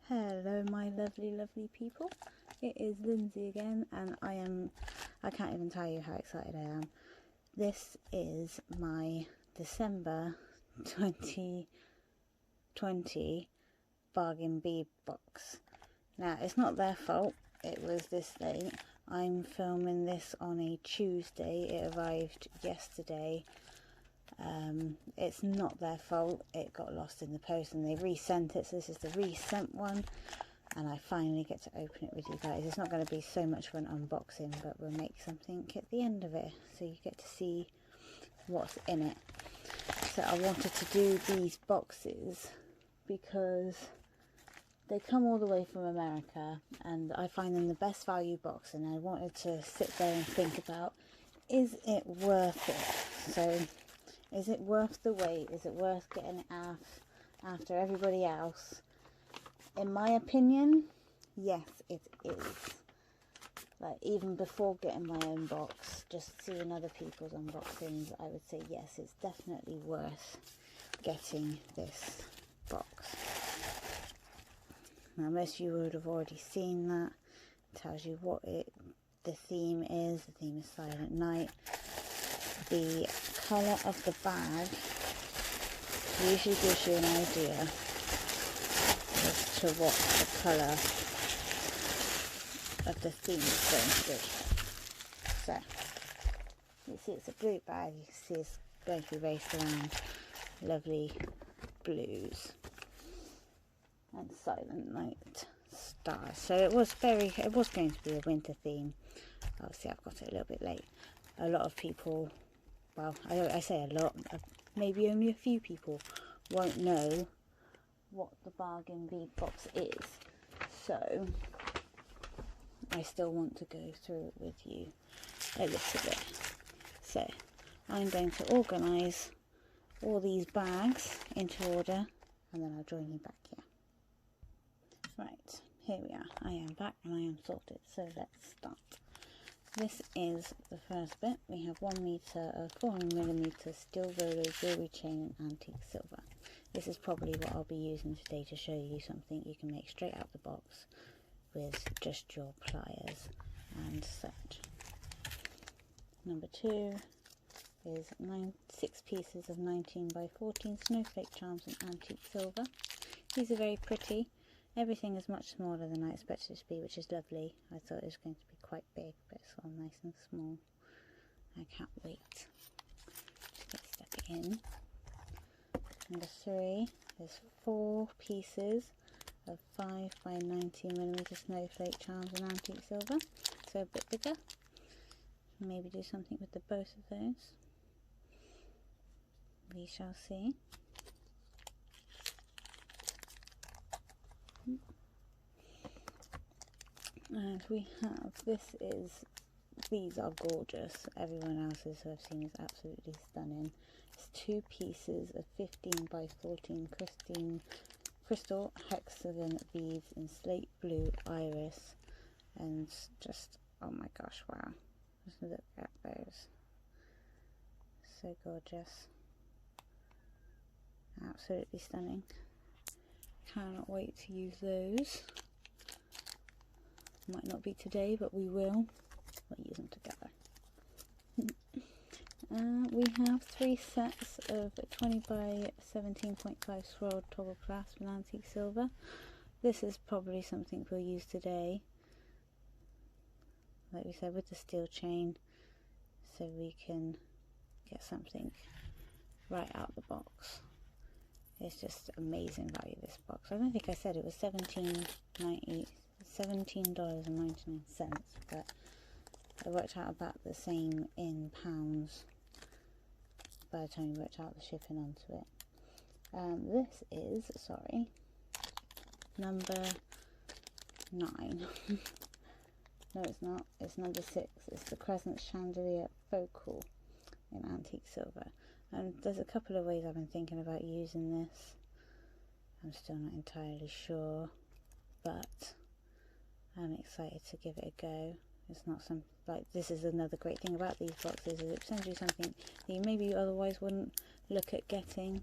Hello my lovely people, it is Lindsay again, and I can't even tell you how excited I am. This is my December 2020 Bargain Bead Box. Now it's not their fault, it was this late. I'm filming this on a Tuesday, it arrived yesterday. It's not their fault, it got lost in the post and they resent it, so this is the resent one, and I finally get to open it with you guys. It's not going to be so much of an unboxing, but we'll make something at the end of it so you get to see what's in it. So I wanted to do these boxes because they come all the way from America and I find them the best value box, and I wanted to sit there and think about, is it worth it? So is it worth the wait? Is it worth getting it after everybody else? In my opinion, yes, it is. Like, even before getting my own box, just seeing other people's unboxings, I would say yes, it's definitely worth getting this box. Now, most of you would have already seen that. It tells you what the theme is. The theme is Silent Night. The colour of the bag usually gives you an idea as to what the colour of the theme is going to be. So, you see it's a blue bag, you can see it's going to be based around lovely blues and Silent Night stars. So it was going to be a winter theme. Obviously I've got it a little bit late. A lot of people, well, I say a lot, maybe only a few people won't know what the Bargain Bead Box is, so I still want to go through it with you a little bit. So I'm going to organise all these bags into order and then I'll join you back here. Right, here we are. I am back and I am sorted, so let's start. This is the first bit. We have 1 metre of 400mm steel roller jewellery chain and antique silver. This is probably what I'll be using today to show you something you can make straight out the box with just your pliers and such. Number 2 is 6 pieces of 19 by 14 snowflake charms and antique silver. These are very pretty. Everything is much smaller than I expected it to be, which is lovely. I thought it was going to be quite big, but it's all nice and small. I can't wait to get stuck in. Number 3 is 4 pieces of 5 by 19mm snowflake charms and antique silver, so a bit bigger. Maybe do something with the both of those. We shall see. And we have, these are gorgeous. Everyone else's who I've seen is absolutely stunning. It's 2 pieces of 15 by 14 crystal hexagon beads in slate blue iris, and just, oh my gosh, wow, just look at those, so gorgeous, absolutely stunning. Cannot wait to use those. Might not be today, but we will. We'll use them together. We have 3 sets of 20 by 17.5 swirled toggle clasp and antique silver. This is probably something we'll use today, like we said, with the steel chain, so we can get something right out the box. It's just amazing value, this box. I don't think I said it was $17.99, but it worked out about the same in pounds by the time you worked out the shipping onto it. This is, sorry, number 9. No, it's not. It's number 6. It's the Crescent Chandelier Focal in antique silver. And there's a couple of ways I've been thinking about using this. I'm still not entirely sure, but I'm excited to give it a go. It's not some, like, this is another great thing about these boxes, is it sends you something that you maybe otherwise wouldn't look at getting,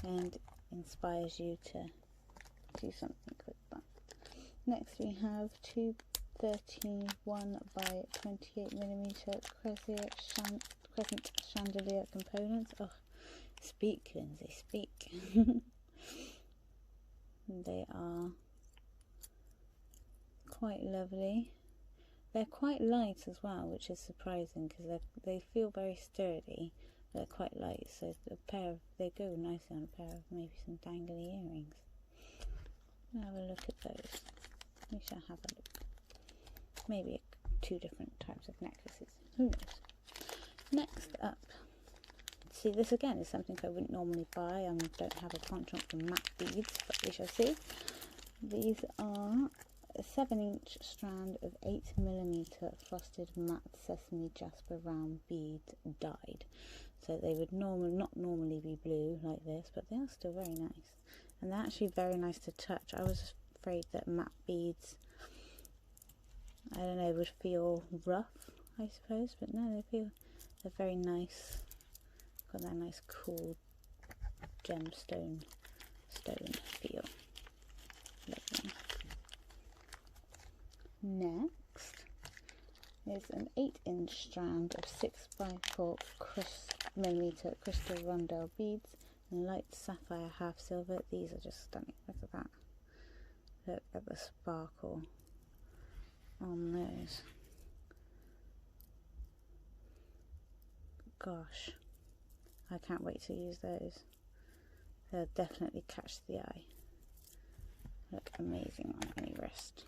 and inspires you to do something with that. Next we have two 31 by 28mm crescent chandelier components. Oh, speak, Lindsay, speak. They are quite lovely. They're quite light as well, which is surprising because they feel very sturdy. They're quite light, so they go nicely on a pair of maybe some dangly earrings. Have a look at those. We shall have a look. Maybe two different types of necklaces. Who knows? Next up, see, this again is something I wouldn't normally buy. I don't have a penchant for matte beads, but we shall see. These are a 7-inch strand of 8mm frosted matte sesame jasper round beads dyed. So they would not normally be blue like this, but they are still very nice. And they're actually very nice to touch. I was afraid that matte beads, I don't know, would feel rough, I suppose, but no, they're very nice. Got that nice cool gemstone stone feel. Lovely. Next is an 8-inch strand of 6x4 mm crystal rondelle beads in light sapphire half silver. These are just stunning. Look at that. Look at the sparkle on those. Gosh, I can't wait to use those. They'll definitely catch the eye. Look amazing on any wrist.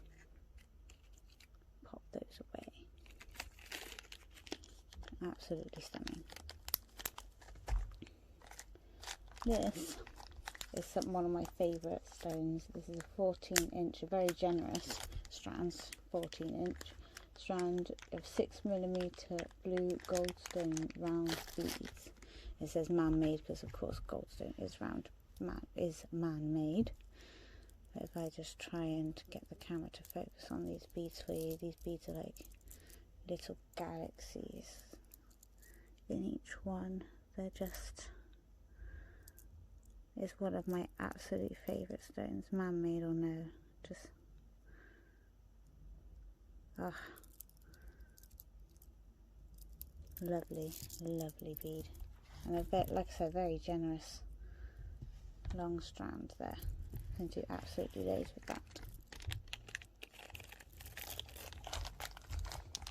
Pop those away. Absolutely stunning. This is one of my favourite stones. This is a 14-inch, very generous strands, 14-inch strand of 6mm blue goldstone round beads. It says man-made because of course goldstone is man-made. But if I just try and get the camera to focus on these beads for you, these beads are like little galaxies in each one. They're just, it's one of my absolute favourite stones, man-made or no. Just, lovely, lovely bead. And a bit, like I said, very generous long strand there. Can do absolutely loads with that.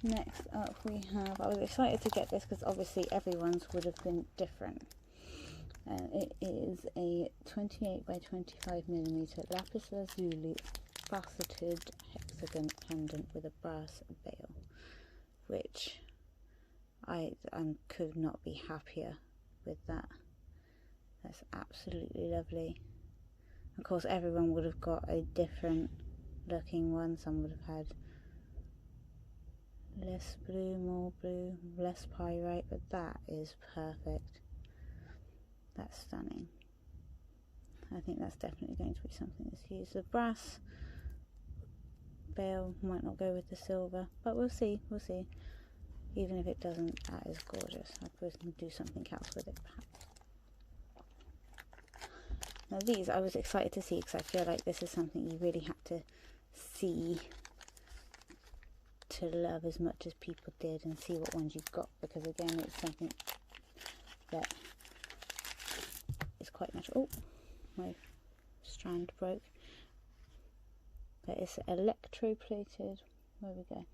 Next up we have, I was excited to get this because obviously everyone's would have been different. It is a 28 by 25mm lapis lazuli faceted hexagon pendant with a brass bail, which I could not be happier with that. That's absolutely lovely. Of course everyone would have got a different looking one. Some would have had less blue, more blue, less pyrite, but that is perfect. That's stunning. I think that's definitely going to be something that's used. The brass bail might not go with the silver, but we'll see, we'll see. Even if it doesn't, that is gorgeous. I suppose we can do something else with it perhaps. Now these I was excited to see because I feel like this is something you really had to see to love as much as people did, and see what ones you got, because again it's something that is quite much, oh, my strand broke, but it's electroplated, where we go,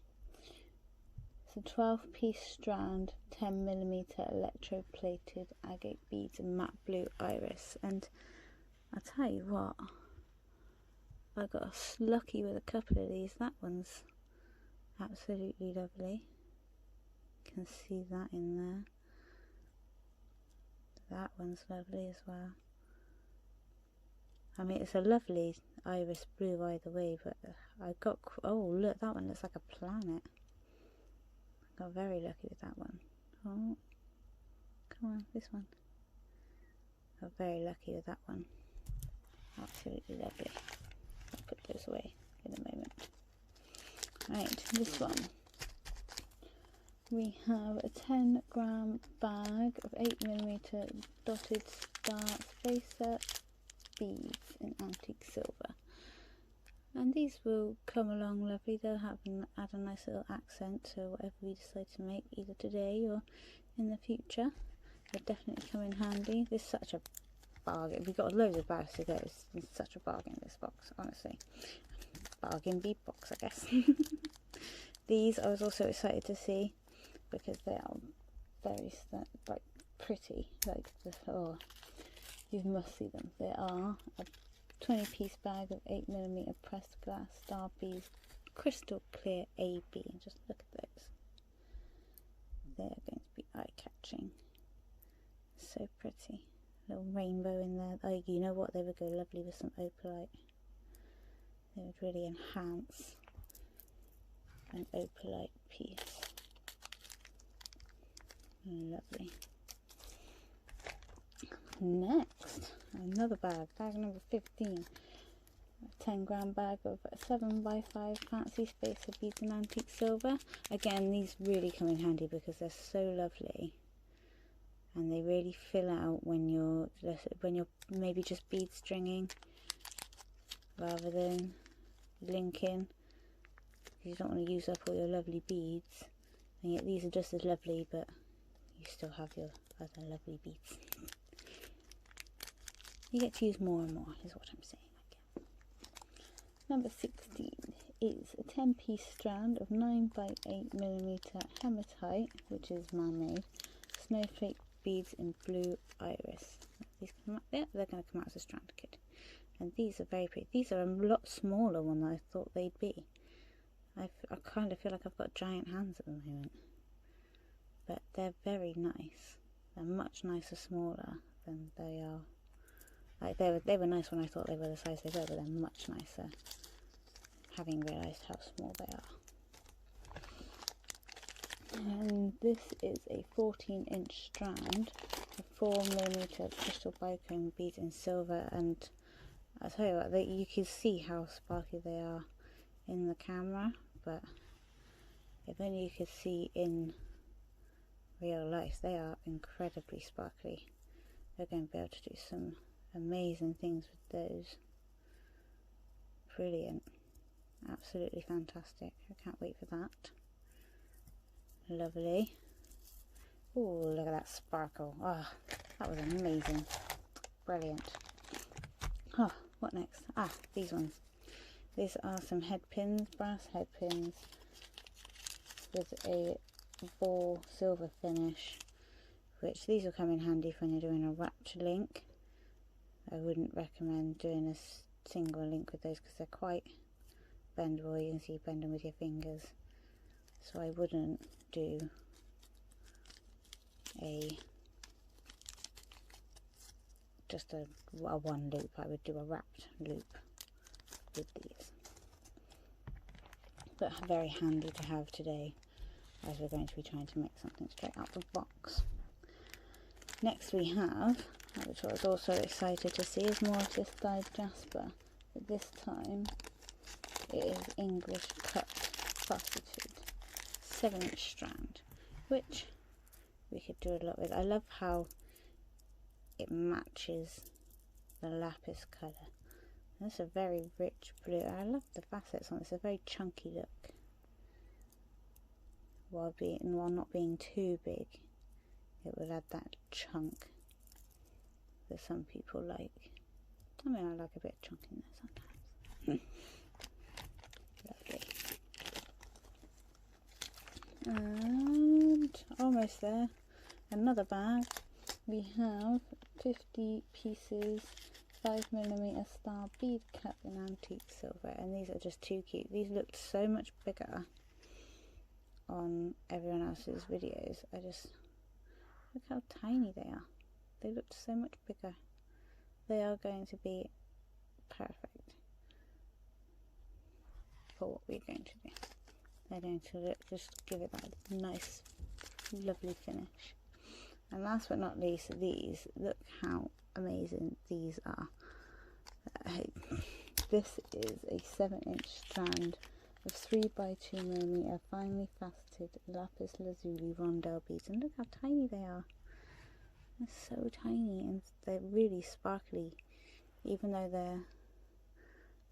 it's a 12-piece strand, 10mm electroplated agate beads and matte blue iris. And I'll tell you what, I got lucky with a couple of these. That one's absolutely lovely. You can see that in there. That one's lovely as well. I mean, it's a lovely iris blue either way, but I got, oh look, that one looks like a planet. I got very lucky with that one. Oh, come on, this one. Got very lucky with that one. Absolutely lovely. I'll put those away in a moment. Right, this one. We have a 10-gram bag of 8mm dotted star spacer Received in antique silver. And these will come along lovely. They'll add a nice little accent to whatever we decide to make, either today or in the future. They'll definitely come in handy. This is such a bargain. We've got loads of bags to go. It's such a bargain, this box, honestly. Bargain Bead Box, I guess. These I was also excited to see because they are very like pretty. Like oh, you must see them. They are a 20-piece bag of 8mm pressed glass star beads, crystal clear AB. Just look at those. They are going to be eye-catching. So pretty. Little rainbow in there. Oh, you know what? They would go lovely with some opalite. They would really enhance an opalite piece. Lovely. Next, another bag, bag number 15. A 10-gram bag of 7x5 fancy spacer beads and antique silver. Again, these really come in handy because they're so lovely. And they really fill out when you're maybe just bead stringing rather than linking. You don't want to use up all your lovely beads, and yet these are just as lovely, but you still have your other lovely beads. You get to use more and more, is what I'm saying again. Number 16 is a 10-piece strand of 9x8mm hematite, which is man-made, snowflake beads in blue iris. These come out, yeah, they're going to come out as a strand kit. And these are very pretty. These are a lot smaller than I thought they'd be. I kind of feel like I've got giant hands at the moment. But they're very nice. They're much nicer smaller than they are. Like they were nice when I thought they were the size they were, but they're much nicer, having realised how small they are. And this is a 14-inch strand of 4mm crystal bicone beads in silver, and I'll tell you what, you can see how sparkly they are in the camera, but if only you could see in real life, they are incredibly sparkly. They're going to be able to do some amazing things with those. Brilliant. Absolutely fantastic. I can't wait for that. Lovely. Oh, look at that sparkle. Oh, that was amazing. Brilliant. Oh, what next? Ah, these ones. These are some head pins, brass head pins with a ball silver finish, which these will come in handy for when you're doing a wrapped link. I wouldn't recommend doing a single link with those because they're quite bendable. You can see you bend them with your fingers, so I wouldn't do just a one loop. I would do a wrapped loop with these, but very handy to have today as we're going to be trying to make something straight out the box. Next we have, which I was also excited to see, is more of this dyed jasper, but this time it is English cut faceted 7-inch strand, which we could do a lot with. I love how it matches the lapis colour. It's a very rich blue. I love the facets on it. It's a very chunky look, while not being too big. It will add that chunk that some people like. I mean, I like a bit of chunk in there sometimes. Lovely. And almost there. Another bag. We have 50 pieces 5mm star bead cap in antique silver, and these are just too cute. These looked so much bigger on everyone else's videos. I just look how tiny they are. They looked so much bigger. They are going to be perfect for what we're going to do. They're going to look, just give it that nice lovely finish. And last but not least, these, look how amazing these are. This is a 7-inch strand of 3x2mm finely faceted lapis lazuli rondelle beads, and look how tiny they are. They're so tiny, and they're really sparkly even though they're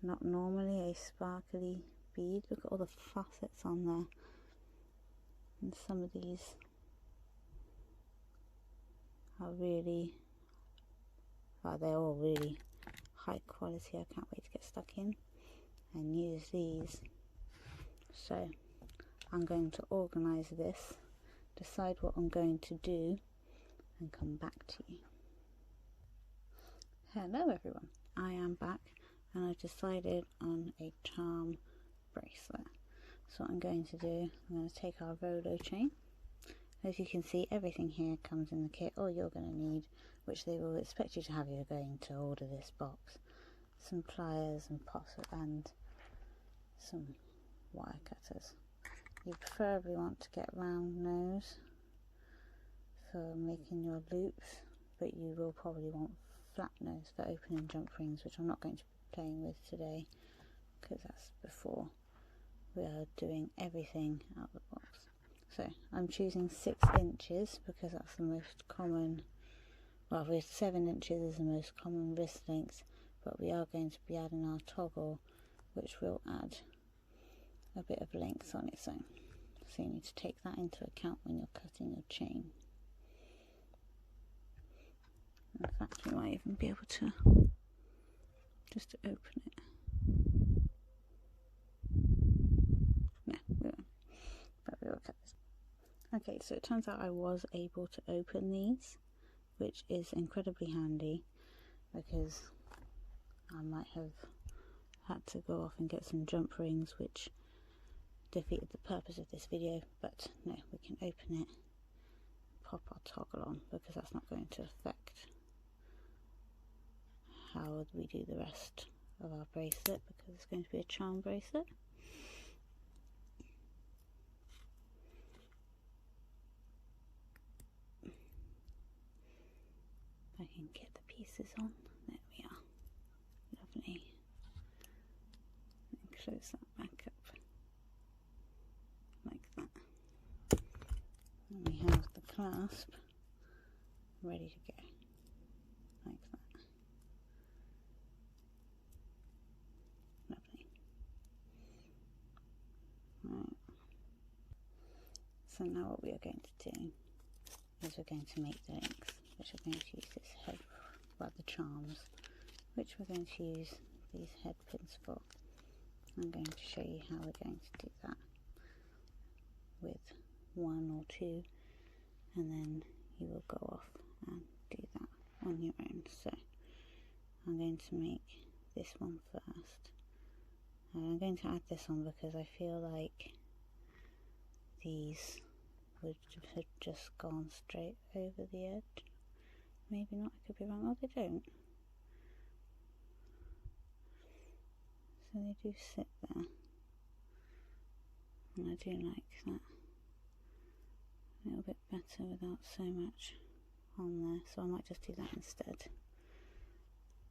not normally a sparkly bead. Look at all the facets on there, and some of these are really, well, they're all really high quality. I can't wait to get stuck in and use these. So I'm going to organize this, decide what I'm going to do, and come back to you. Hello everyone, I am back, and I've decided on a charm bracelet. So what I'm going to do, I'm going to take our Rolo chain. As you can see, everything here comes in the kit. All you're going to need, which they will expect you to have if you're going to order this box, some pliers and some wire cutters. You preferably want to get round nose for making your loops, but you will probably want flat nose for opening jump rings, which I'm not going to be playing with today because that's before we are doing everything out of the box. So I'm choosing 6 inches because that's the most common, well, with 7 inches is the most common wrist length, but we are going to be adding our toggle, which will add a bit of length on its own. So you need to take that into account when you're cutting your chain. In fact, we might even be able to just open it. No, we won't, but we will cut this. Okay, so it turns out I was able to open these, which is incredibly handy because I might have had to go off and get some jump rings, which defeated the purpose of this video. But no, we can open it, pop our toggle on, because that's not going to affect how we do the rest of our bracelet, because it's going to be a charm bracelet. I can get the pieces on. There we are. Lovely. And close that back up like that. And we have the clasp ready to go like that. Lovely. Right. So now what we are going to do is we're going to make the links, which we're going to use this head, well, the charms, which we're going to use these head pins for. I'm going to show you how we're going to do that with 1 or 2, and then you will go off and do that on your own. So I'm going to make this one first, and I'm going to add this on because I feel like these would have just gone straight over the edge. Maybe not, I could be wrong. Oh, they don't. So they do sit there, and I do like that a little bit better without so much on there, so I might just do that instead.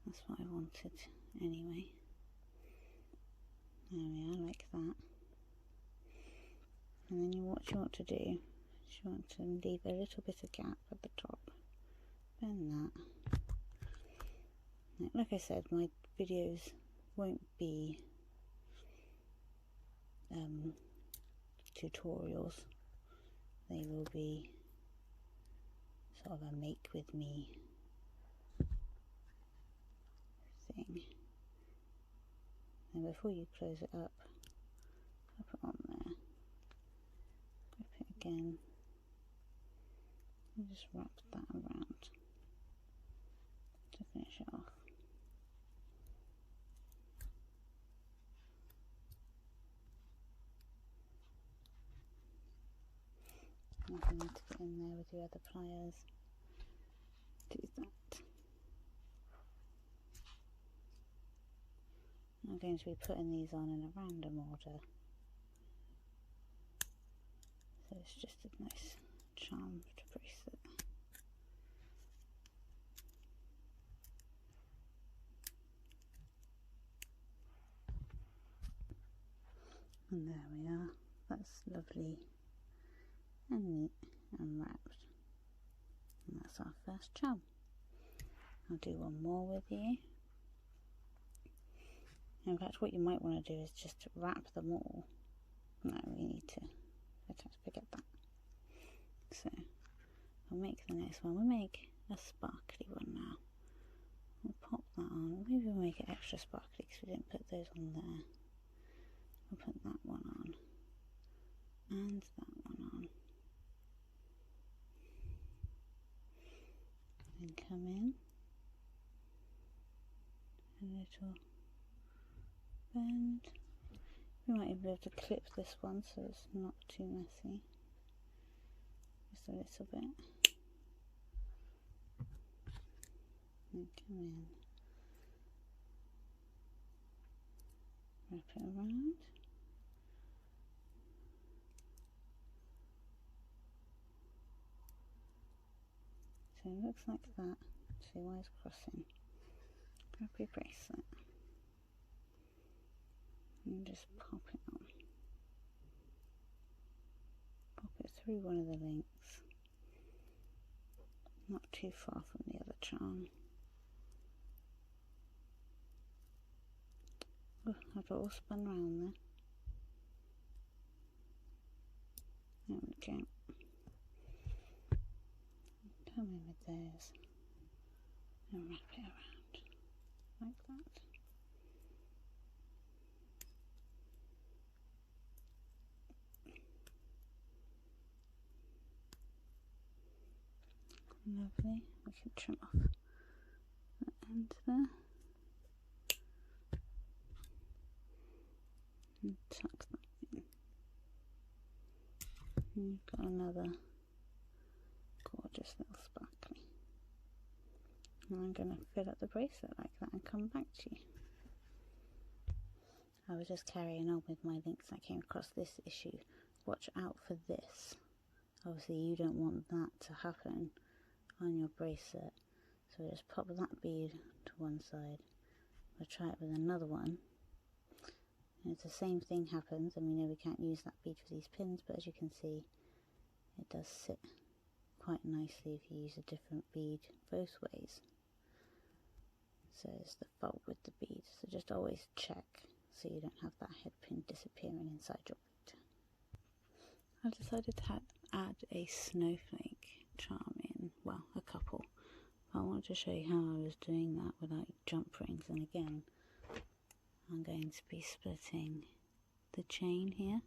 That's what I wanted anyway. There we are, like that. And then what you want to do is you want to leave a little bit of gap at the top. Bend that. Now, like I said, my videos won't be tutorials. They will be sort of a make with me thing. And before you close it up, pop it on there, grip it again, and just wrap that around to finish it off. If you need to get in there with your other pliers, do that. I'm going to be putting these on in a random order, so it's just a nice charmed bracelet. And there we are, that's lovely and neat and wrapped, and that's our first charm. I'll do one more with you In fact, what you might want to do is just wrap them all. No, we need to, let's forget that. So we'll make the next one. We'll make a sparkly one now. We'll pop that on. Maybe we'll make it extra sparkly because we didn't put those on there. We'll put that one on and that one on. And come in a little bend. We might even be able to clip this one so it's not too messy. Just a little bit. And come in. Wrap it around. So it looks like that. See why it's crossing. Grab your bracelet and just pop it on. Pop it through one of the links, not too far from the other charm. Oh, I've got all spun round there. There we go. Come in with those and wrap it around like that. Lovely. We can trim off the end there and tuck that in. And you've got another gorgeous little sparkly. And I'm going to fill up the bracelet like that and come back to you. I was just carrying on with my links. I came across this issue. Watch out for this. Obviously you don't want that to happen on your bracelet, so just pop that bead to one side. We'll try it with another one, and it's the same thing happens, and we know we can't use that bead for these pins, but as you can see it does sit quite nicely if you use a different bead both ways. So it's the fold with the bead, so just always check so you don't have that head pin disappearing inside your bead. I've decided to add a snowflake charm in, well, a couple. I wanted to show you how I was doing that without jump rings, and again I'm going to be splitting the chain here,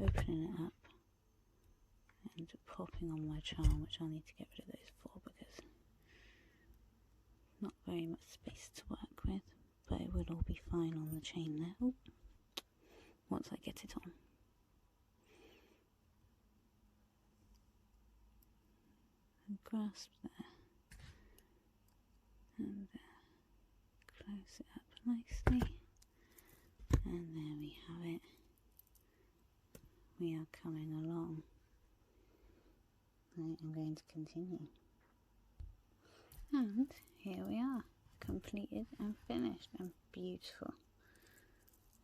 opening it up and popping on my charm, which I'll need to get rid of those four because not very much space to work with, but it will all be fine on the chain there. Oh, once I get it on. And grasp there and close it up nicely, and there we have it. We are coming along. Right, I'm going to continue, and here we are, completed and finished and beautiful.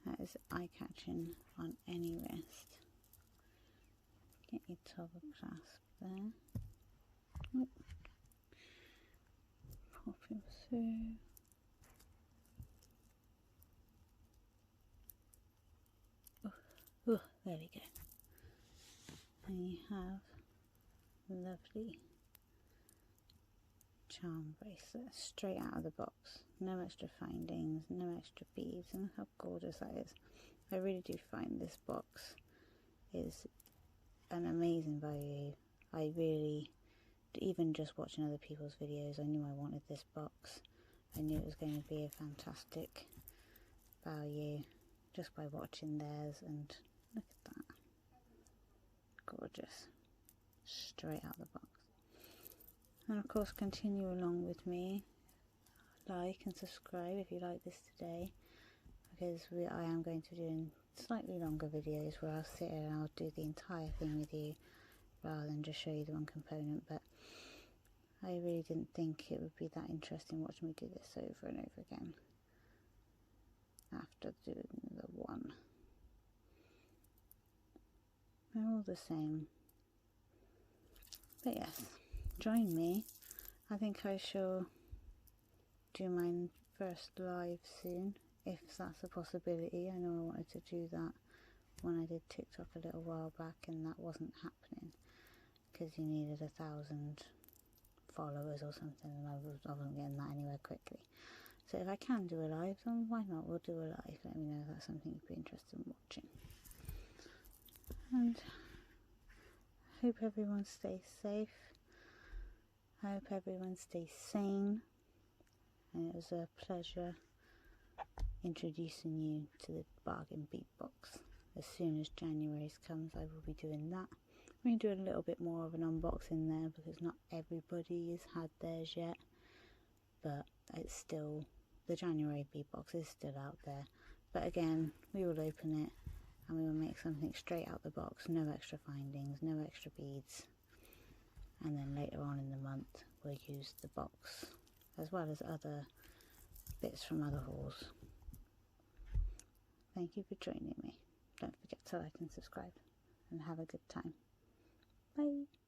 That is eye-catching on any wrist. Get your toggle clasp there. Oh. Pop it through. Oh, there we go. And you have a lovely charm bracelet straight out of the box. No extra findings, no extra beads, and look how gorgeous that is. I really do find this box is an amazing value. I really, even just watching other people's videos, I knew I wanted this box. I knew it was going to be a fantastic value just by watching theirs, and look at that. Gorgeous. Straight out the box. And of course continue along with me. Like and subscribe if you like this today, because I am going to be doing slightly longer videos where I'll sit here and I'll do the entire thing with you rather than just show you the one component. But I really didn't think it would be that interesting watching me do this over and over again after doing the one. They're all the same. But yes, join me. I think I shall do my first live soon, if that's a possibility. I know I wanted to do that when I did TikTok a little while back, and that wasn't happening because you needed 1,000 followers or something, and I wasn't getting that anywhere quickly. So if I can do a live, then why not? We'll do a live. Let me know if that's something you'd be interested in watching. And I hope everyone stays safe. I hope everyone stays sane. And it was a pleasure introducing you to the Bargain Bead Box. As soon as January's comes, I will be doing that. I'm going to do a little bit more of an unboxing there because not everybody has had theirs yet. But it's still, the January bead box is still out there. But again, we will open it and we will make something straight out the box. No extra findings, no extra beads. And then later on in the month, we'll use the box as well as other bits from other hauls. Thank you for joining me. Don't forget to like and subscribe and have a good time. Bye.